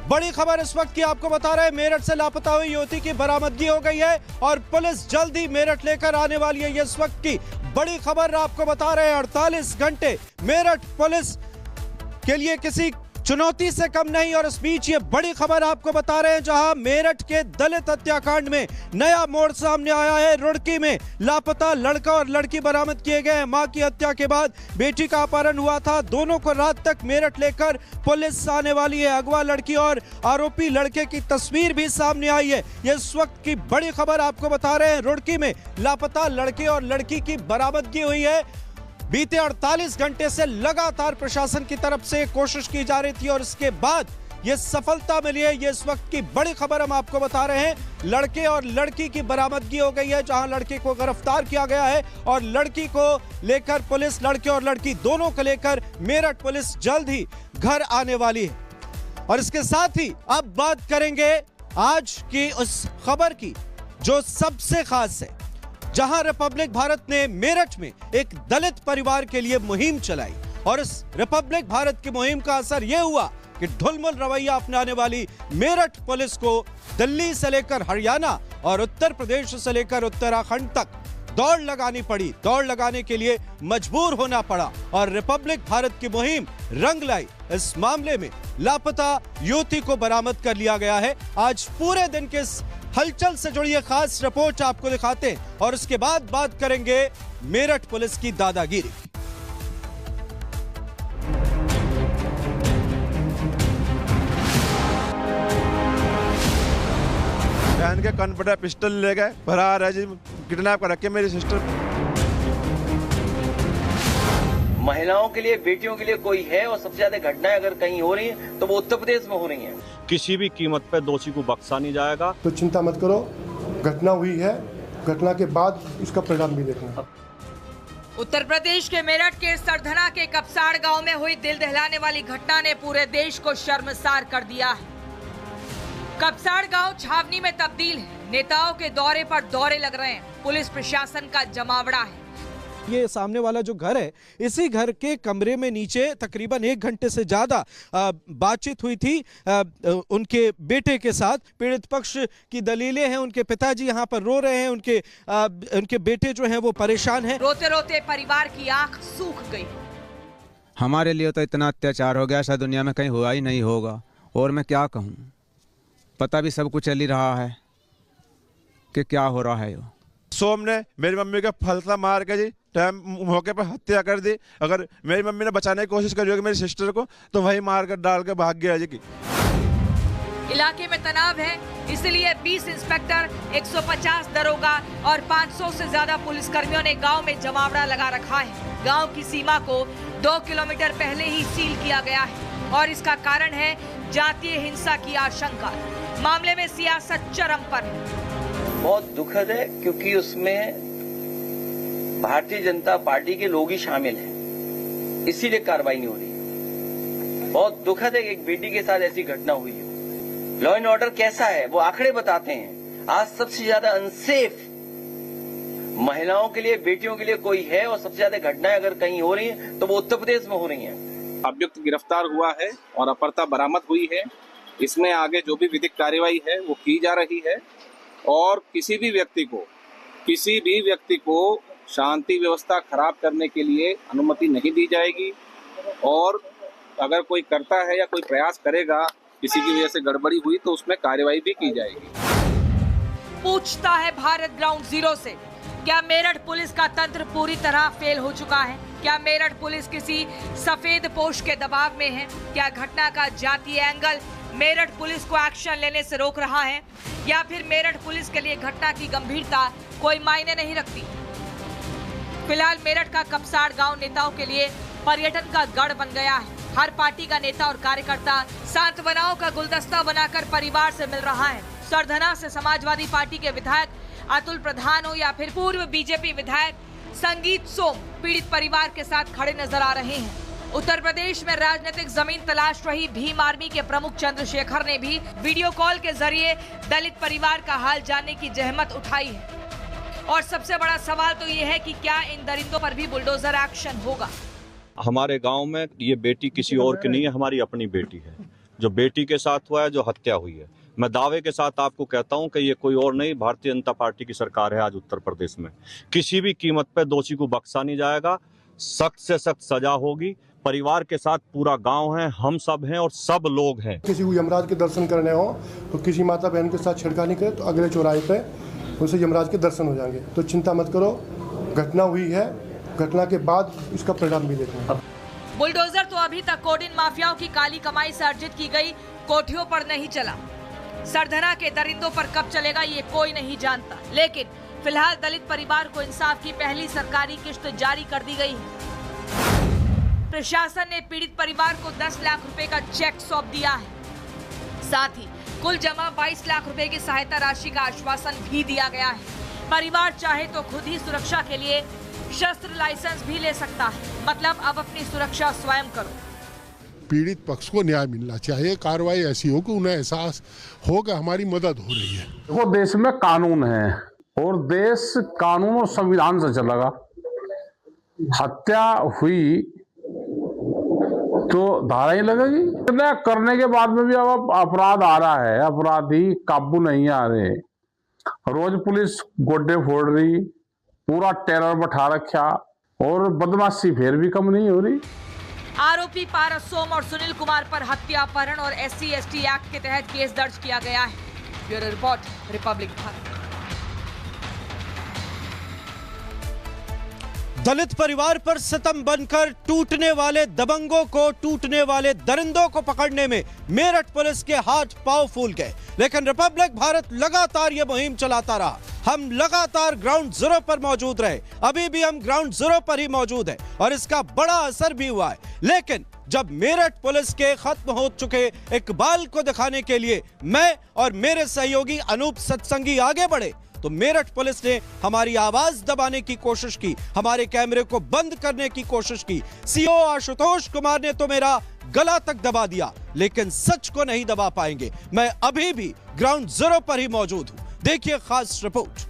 बड़ी खबर इस वक्त की आपको बता रहे हैं, मेरठ से लापता हुई युवती की बरामदगी हो गई है और पुलिस जल्द ही मेरठ लेकर आने वाली है। ये इस वक्त की बड़ी खबर आपको बता रहे हैं। 48 घंटे मेरठ पुलिस के लिए किसी चुनौती से कम नहीं। और इस बीच ये बड़ी खबर आपको बता रहे हैं, जहां मेरठ के दलित हत्याकांड में नया मोड़ सामने आया है। रुड़की में लापता लड़का और लड़की बरामद किए गए हैं। मां की हत्या के बाद बेटी का अपहरण हुआ था। दोनों को रात तक मेरठ लेकर पुलिस आने वाली है। अगवा लड़की और आरोपी लड़के की तस्वीर भी सामने आई है। ये इस वक्त की बड़ी खबर आपको बता रहे हैं। रुड़की में लापता लड़के और लड़की की बरामदगी हुई है। बीते 48 घंटे से लगातार प्रशासन की तरफ से कोशिश की जा रही थी और इसके बाद ये सफलता मिली है। ये इस वक्त की बड़ी खबर हम आपको बता रहे हैं। लड़के और लड़की की बरामदगी हो गई है, जहां लड़के को गिरफ्तार किया गया है और लड़की को लेकर पुलिस, लड़के और लड़की दोनों को लेकर मेरठ पुलिस जल्द ही घर आने वाली है। और इसके साथ ही अब बात करेंगे आज की उस खबर की जो सबसे खास है, जहां रिपब्लिक भारत ने मेरठ में एक दलित परिवार के लिए मुहिम चलाई और इस रिपब्लिक भारत की मुहिम का असर यह हुआ कि ढुलमुल रवैया अपनाने वाली मेरठ पुलिस को दिल्ली से लेकर हरियाणा और उत्तर प्रदेश से लेकर उत्तराखंड तक दौड़ लगानी पड़ी। दौड़ लगाने के लिए मजबूर होना पड़ा और रिपब्लिक भारत की मुहिम रंग लाई। इस मामले में लापता युवती को बरामद कर लिया गया है। आज पूरे दिन के हलचल से जुड़ी खास रिपोर्ट आपको दिखाते हैं और उसके बाद बात करेंगे मेरठ पुलिस की दादागिरी। बहन के कन पर पिस्टल ले गए, फरार है जी, किडनैप कर रखे मेरी सिस्टर। महिलाओं के लिए, बेटियों के लिए कोई है और सबसे ज्यादा घटनाएं अगर कहीं हो रही हैं तो वो उत्तर प्रदेश में हो रही हैं। किसी भी कीमत पर दोषी को बख्शा नहीं जाएगा। तो चिंता मत करो, घटना हुई है, घटना के बाद इसका परिणाम भी देखना। उत्तर प्रदेश के मेरठ के सरधना के कपसाड़ गांव में हुई दिल दहलाने वाली घटना ने पूरे देश को शर्मसार कर दिया है। कपसाड़ गांव छावनी में तब्दील है। नेताओं के दौरे पर दौरे लग रहे हैं। पुलिस प्रशासन का जमावड़ा है। ये सामने वाला जो घर है, इसी घर के कमरे में नीचे तकरीबन 1 घंटे से ज्यादा बातचीत हुई थी उनके बेटे के साथ। पीड़ित पक्ष की दलीलें हैं, उनके पिताजी यहाँ पर रो रहे हैं, उनके बेटे जो हैं वो परेशान हैं। रोते रोते परिवार की आंख सूख गई। हमारे लिए तो इतना अत्याचार हो गया, ऐसा दुनिया में कहीं हुआ ही नहीं होगा। और मैं क्या कहूँ, पता भी सब कुछ चल ही रहा है कि क्या हो रहा है। सोम ने मेरी मम्मी का फलसा मार के जी टाइम मौके पर हत्या कर दी। अगर मेरी मम्मी ने बचाने की कोशिश करी होगी मेरी सिस्टर को, तो वही मार कर डाल के भाग गया जी की। इलाके में तनाव है, इसलिए 20 इंस्पेक्टर, 150 दरोगा और 500 से ज्यादा पुलिसकर्मियों ने गांव में जमावड़ा लगा रखा है। गांव की सीमा को 2 किलोमीटर पहले ही सील किया गया है और इसका कारण है जातीय हिंसा की आशंका। मामले में सियासत चरम पर है। बहुत दुखद है क्योंकि उसमें भारतीय जनता पार्टी के लोग ही शामिल हैं, इसीलिए कार्रवाई नहीं हो रही है। बहुत दुखद है कि एक बेटी के साथ ऐसी घटना हुई है। लॉ एंड ऑर्डर कैसा है वो आंकड़े बताते हैं। आज सबसे ज्यादा अनसेफ महिलाओं के लिए, बेटियों के लिए कोई है और सबसे ज्यादा घटनाएं अगर कहीं हो रही हैं तो वो उत्तर प्रदेश में हो रही हैं। अभियुक्त गिरफ्तार हुआ है और अपहर्ता बरामद हुई है। इसमें आगे जो भी विधिक कार्रवाई है वो की जा रही है और किसी भी व्यक्ति को शांति व्यवस्था खराब करने के लिए अनुमति नहीं दी जाएगी। और अगर कोई करता है या कोई प्रयास करेगा, किसी की वजह से गड़बड़ी हुई, तो उसमें कार्रवाई भी की जाएगी। पूछता है भारत ग्राउंड जीरो से, क्या मेरठ पुलिस का तंत्र पूरी तरह फेल हो चुका है? क्या मेरठ पुलिस किसी सफेद पोश के दबाव में है? क्या घटना का जातीय एंगल मेरठ पुलिस को एक्शन लेने से रोक रहा है, या फिर मेरठ पुलिस के लिए घटना की गंभीरता कोई मायने नहीं रखती? फिलहाल मेरठ का कपसाड़ गांव नेताओं के लिए पर्यटन का गढ़ बन गया है। हर पार्टी का नेता और कार्यकर्ता सांत्वनाओं का गुलदस्ता बनाकर परिवार से मिल रहा है। सरधना से समाजवादी पार्टी के विधायक अतुल प्रधान हो या फिर पूर्व बीजेपी विधायक संगीत सोम पीड़ित परिवार के साथ खड़े नजर आ रहे हैं। उत्तर प्रदेश में राजनीतिक जमीन तलाश रही भीम आर्मी के प्रमुख चंद्रशेखर ने भी वीडियो कॉल के जरिए दलित परिवार का हाल जानने की जहमत उठाई है। और सबसे बड़ा सवाल तो ये है कि क्या इन दरिंदों पर भी बुलडोजर एक्शन होगा? हमारे गांव में ये बेटी किसी और की नहीं है, हमारी अपनी बेटी है। जो बेटी के साथ हुआ है, जो हत्या हुई है। मैं दावे के साथ आपको कहता हूं कि ये कोई और नहीं, भारतीय जनता पार्टी की सरकार है आज उत्तर प्रदेश में। किसी भी कीमत पे दोषी को बख्शा नहीं जाएगा, सख्त से सख्त सजा होगी। परिवार के साथ पूरा गांव है, हम सब हैं और सब लोग हैं। किसी को यमराज के दर्शन करने हो तो किसी माता बहन के साथ छेड़खानी करे तो अगले चौराहे पे उसे यमराज के दर्शन हो जाएंगे। तो चिंता मत करो, घटना हुई है, घटना के बाद इसका परिणाम भी देखेंगे। बुलडोजर तो अभी तक कोडिन माफियाओं की काली कमाई से अर्जित की गई कोठियों पर नहीं चला। सरधना के दरिंदों पर कब चलेगा ये कोई नहीं जानता, लेकिन फिलहाल दलित परिवार को इंसाफ की पहली सरकारी किश्त जारी कर दी गई है। प्रशासन ने पीड़ित परिवार को 10 लाख रुपए का चेक सौंप दिया है। साथ ही कुल जमा 22 लाख रुपए की सहायता राशि का आश्वासन भी दिया गया है। परिवार चाहे तो खुद ही सुरक्षा के लिए शस्त्र लाइसेंस भी ले सकता है। मतलब अब अपनी सुरक्षा स्वयं करो। पीड़ित पक्ष को न्याय मिलना चाहिए, कार्रवाई ऐसी हो कि उन्हें एहसास हो कि हमारी मदद हो रही है। वो देश में कानून है और देश कानून और संविधान से चलेगा। हत्या हुई तो धारा ही लगेगी। करने के बाद में भी अब अपराध आ रहा है, अपराधी काबू नहीं आ रहे। रोज पुलिस गोड्डे फोड़ रही, पूरा टेरर बैठा रखा और बदमाशी फिर भी कम नहीं हो रही। आरोपी पारस सोम और सुनील कुमार पर हत्या, अपहरण और SC/ST एक्ट के तहत केस दर्ज किया गया है। Bureau report, republic Bharat. दलित परिवार पर सितम बनकर टूटने वाले दबंगों को, टूटने वाले दरिंदों को पकड़ने में मेरठ पुलिस के हाथ पांव फूल गए। लेकिन रिपब्लिक भारत लगातार यह मुहिम चलाता रहा। हम लगातार ग्राउंड जीरो पर मौजूद रहे। अभी भी हम ग्राउंड जीरो पर ही मौजूद हैं और इसका बड़ा असर भी हुआ है। लेकिन जब मेरठ पुलिस के खत्म हो चुके इकबाल को दिखाने के लिए मैं और मेरे सहयोगी अनूप सत्संगी आगे बढ़े तो मेरठ पुलिस ने हमारी आवाज दबाने की कोशिश की, हमारे कैमरे को बंद करने की कोशिश की। CO आशुतोष कुमार ने तो मेरा गला तक दबा दिया, लेकिन सच को नहीं दबा पाएंगे। मैं अभी भी ग्राउंड जीरो पर ही मौजूद हूं। देखिए खास रिपोर्ट।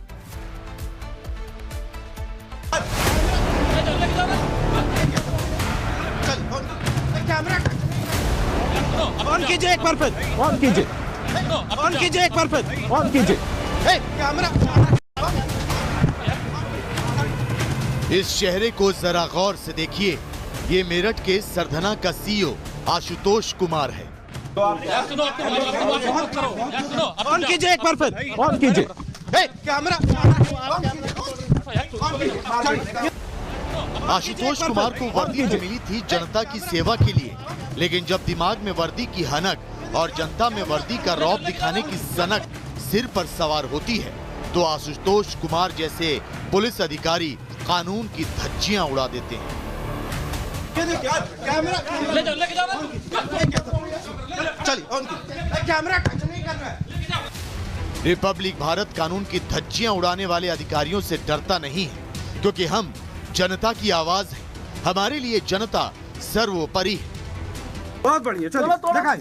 ऑन कीजिए एक बार फिर, ऑन कीजिए, ऑन कीजिए एक बार फिर, ऑन कीजिए कैमरा। इस चेहरे को जरा गौर से देखिए, ये मेरठ के सरधना का CEO आशुतोष कुमार है। ऑन कीजिए एक बार फिर, ऑन कीजिए कैमरा। आशुतोष कुमार को वर्दी तो मिली थी जनता की सेवा के लिए, लेकिन जब दिमाग में वर्दी की हनक और जनता में वर्दी का रौब दिखाने की सनक सिर पर सवार होती है तो आशुतोष कुमार जैसे पुलिस अधिकारी कानून की धज्जियां उड़ा देते हैं। रिपब्लिक भारत कानून की धज्जियां उड़ाने वाले अधिकारियों से डरता नहीं है, क्योंकि हम जनता की आवाज है। हमारे लिए जनता सर्वोपरि है। बहुत बढ़िया, चलो दिखाई।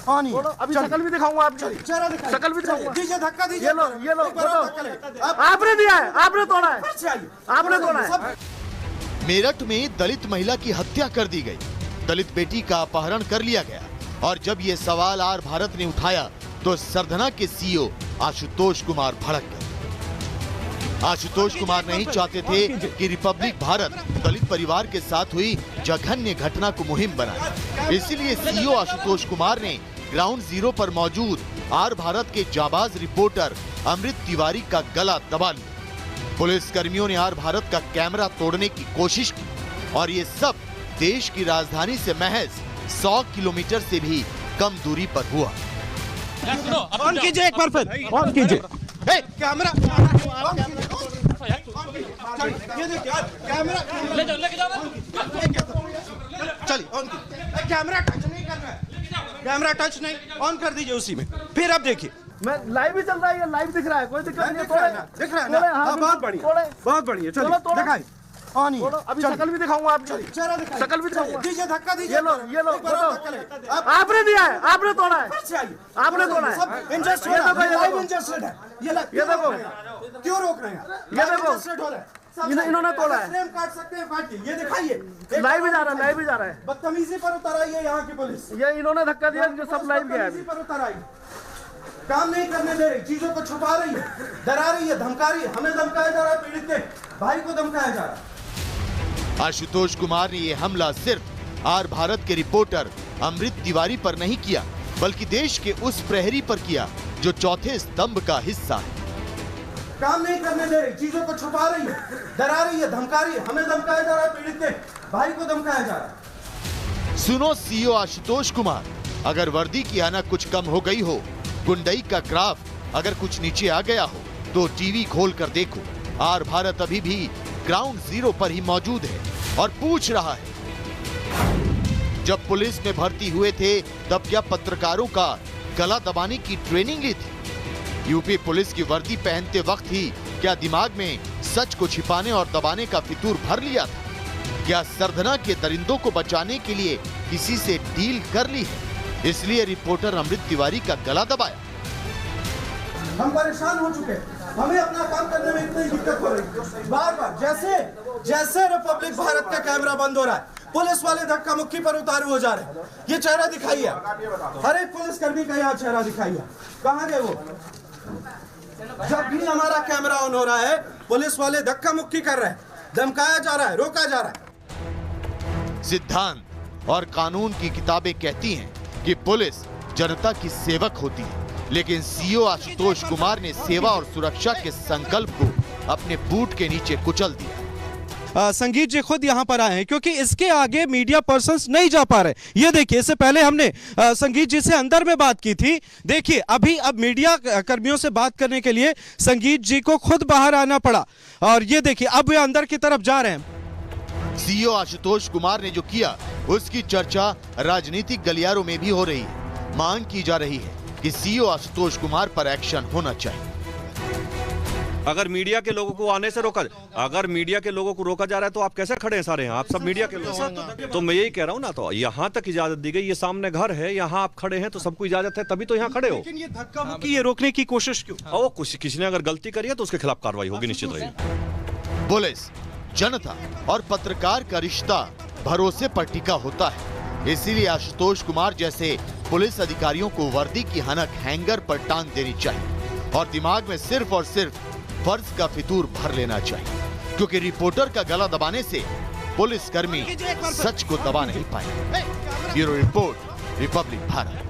अभी शकल भी दिखाऊंगा आपको, शकल भी दिखाऊंगा। दीजिए धक्का दीजिए। ये लो आपने दिया है, आपने तोड़ा है, आपने तोड़ा है। मेरठ में दलित महिला की हत्या कर दी गई, दलित बेटी का अपहरण कर लिया गया और जब ये सवाल आर भारत ने उठाया तो सरधना के CEO आशुतोष कुमार भड़क गए। आशुतोष कुमार नहीं चाहते थे कि रिपब्लिक भारत दलित परिवार के साथ हुई जघन्य घटना को मुहिम बनाए। इसीलिए CEO आशुतोष कुमार ने ग्राउंड जीरो पर मौजूद आर भारत के जाबाज रिपोर्टर अमृत तिवारी का गला दबा लिया। पुलिस कर्मियों ने आर भारत का कैमरा तोड़ने की कोशिश की और ये सब देश की राजधानी से महज 100 किलोमीटर से भी कम दूरी पर हुआ। ऑन कीजिए एक बार फिर, ऑन कीजिए कैमरा। चलिए ऑन कीजिए। कैमरा टच नहीं करना है, कैमरा टच नहीं, ऑन कर दीजिए उसी में। फिर अब देखिए, मैं लाइव ही चल रहा है, लाइव दिख रहा है, कोई दिक्कत नहीं है। दिख रहा है ना? हाँ, बहुत बढ़िया, बहुत बढ़िया। चलो दिखाई। अभी शकल भी दिखाऊंगा आपको, शकल भी दिखाऊंगा। दीजिए धक्का दीजिए। ये लो आपने दिया है, आपने तोड़ा है, आपने तोड़ा है। इंटरेस्टेड है, ये देखो क्यों रोक रहे हैं? ये देखो इन्होंने तोड़ा है। फ्रेम काट सकते हैं, काटिए, ये दिखाइए। लाइव भी जा रहा है। बदतमीजी पर उतर आई है यहाँ की पुलिस। ये इन्होंने धक्का दिया, इनके सब लाइव गया है। पर उतर आई, काम नहीं करने दे रही, चीजों को छुपा रही है, डरा रही है, धमका रही है। हमें धमकाया जा रहा है, पीड़ित के भाई को धमकाया जा रहा है। आशुतोष कुमार ने यह हमला सिर्फ आर भारत के रिपोर्टर अमृत तिवारी पर नहीं किया, बल्कि देश के उस प्रहरी पर किया जो चौथे स्तंभ का हिस्सा है। काम नहीं करने दे रही, चीजों को छुपा रही है, डरा रही है, धमका रही है। हमें धमकाया जा रहा है, पीड़ित के भाई को धमकाया जा रहा है। सुनो सीओ आशुतोष कुमार, अगर वर्दी की आना कुछ कम हो गई हो, गुंडई का ग्राफ अगर कुछ नीचे आ गया हो, तो टीवी खोल कर देखो, आर भारत अभी भी ग्राउंड जीरो पर ही मौजूद है और पूछ रहा है, जब पुलिस में भर्ती हुए थे तब क्या पत्रकारों का गला दबाने की ट्रेनिंग ली थी? यूपी पुलिस की वर्दी पहनते वक्त ही क्या दिमाग में सच को छिपाने और दबाने का फितूर भर लिया था? क्या सरधना के दरिंदों को बचाने के लिए किसी से डील कर ली है, इसलिए रिपोर्टर अमृत तिवारी का गला दबाया? हम परेशान हो चुके हैं, हमें अपना काम करने में इतनी दिक्कत हो रही है। बार बार जैसे रिपब्लिक भारत का कैमरा बंद हो रहा है, पुलिस वाले धक्का मुक्की पर उतारू हो जा रहे हैं। ये चेहरा दिखाइए, हर एक पुलिसकर्मी का यहाँ चेहरा दिखाइए। कहाँ गए वो? जब भी हमारा कैमरा ऑन हो रहा है, पुलिस वाले धक्का मुक्की कर रहे हैं, धमकाया जा रहा है, रोका जा रहा है। सिद्धांत और कानून की किताबें कहती हैं कि पुलिस जनता की सेवक होती है, लेकिन सीओ आशुतोष कुमार ने सेवा और सुरक्षा के संकल्प को अपने बूट के नीचे कुचल दिया। संगीत जी खुद यहाँ पर आए हैं क्योंकि इसके आगे मीडिया पर्संस नहीं जा पा रहे। ये देखिए, इससे पहले हमने संगीत जी से अंदर में बात की थी। देखिए अब मीडिया कर्मियों से बात करने के लिए संगीत जी को खुद बाहर आना पड़ा और ये देखिए अब वे अंदर की तरफ जा रहे हैं। सीओ आशुतोष कुमार ने जो किया उसकी चर्चा राजनीतिक गलियारों में भी हो रही है। मांग की जा रही है कि सीओ आशुतोष कुमार पर एक्शन होना चाहिए। अगर मीडिया के लोगों को आने से रोका जा रहा है तो आप कैसे खड़े हैं सारे यहाँ? आप सब मीडिया के लोग। तो मैं यही कह रहा हूँ ना, तो यहाँ तक इजाजत दी गई, ये सामने घर है, यहाँ आप खड़े हैं तो सबको इजाजत है, तभी तो यहाँ खड़े हो। लेकिन ये धक्का मुक्की, ये रोकने की कोशिश क्यों? वो किसी ने अगर गलती करी है तो उसके खिलाफ कार्रवाई होगी, निश्चित रहेगी। पुलिस, जनता और पत्रकार का रिश्ता भरोसे पर टिका होता है, इसीलिए आशुतोष कुमार जैसे पुलिस अधिकारियों को वर्दी की हनक हैंगर पर टांग देनी चाहिए और दिमाग में सिर्फ और सिर्फ फर्ज का फितूर भर लेना चाहिए, क्योंकि रिपोर्टर का गला दबाने से पुलिसकर्मी सच को दबा नहीं पाए। Bureau report, republic Bharat.